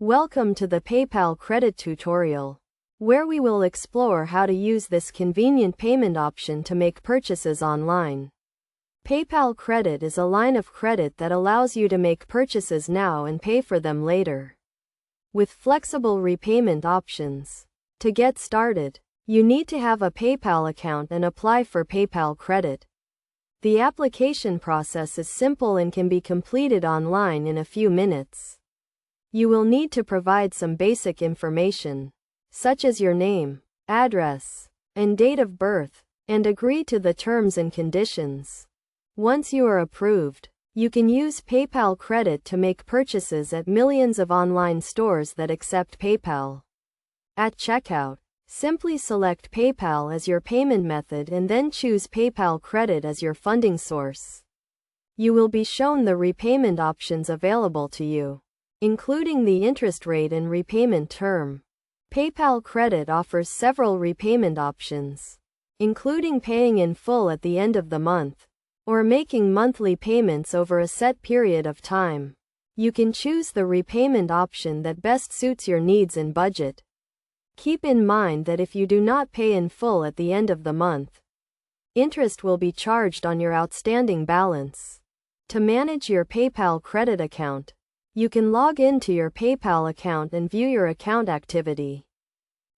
Welcome to the PayPal Credit tutorial, where we will explore how to use this convenient payment option to make purchases online. PayPal Credit is a line of credit that allows you to make purchases now and pay for them later, with flexible repayment options. To get started, you need to have a PayPal account and apply for PayPal Credit. The application process is simple and can be completed online in a few minutes. You will need to provide some basic information, such as your name, address, and date of birth, and agree to the terms and conditions. Once you are approved, you can use PayPal Credit to make purchases at millions of online stores that accept PayPal. At checkout, simply select PayPal as your payment method and then choose PayPal Credit as your funding source. You will be shown the repayment options available to you, including the interest rate and repayment term. PayPal Credit offers several repayment options, including paying in full at the end of the month, or making monthly payments over a set period of time. You can choose the repayment option that best suits your needs and budget. Keep in mind that if you do not pay in full at the end of the month, interest will be charged on your outstanding balance. To manage your PayPal Credit account, you can log into your PayPal account and view your account activity,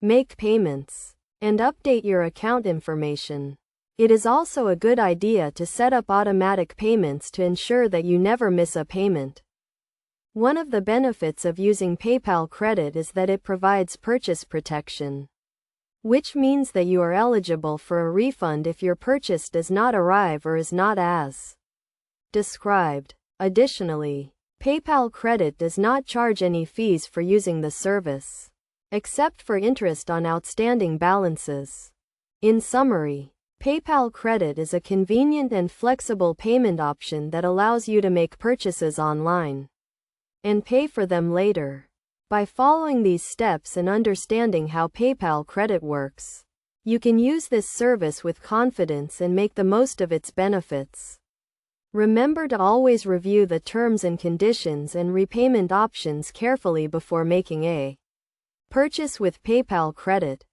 make payments, and update your account information. It is also a good idea to set up automatic payments to ensure that you never miss a payment. One of the benefits of using PayPal Credit is that it provides purchase protection, which means that you are eligible for a refund if your purchase does not arrive or is not as described. Additionally, PayPal Credit does not charge any fees for using the service, except for interest on outstanding balances. In summary, PayPal Credit is a convenient and flexible payment option that allows you to make purchases online and pay for them later. By following these steps and understanding how PayPal Credit works, you can use this service with confidence and make the most of its benefits. Remember to always review the terms and conditions and repayment options carefully before making a purchase with PayPal Credit.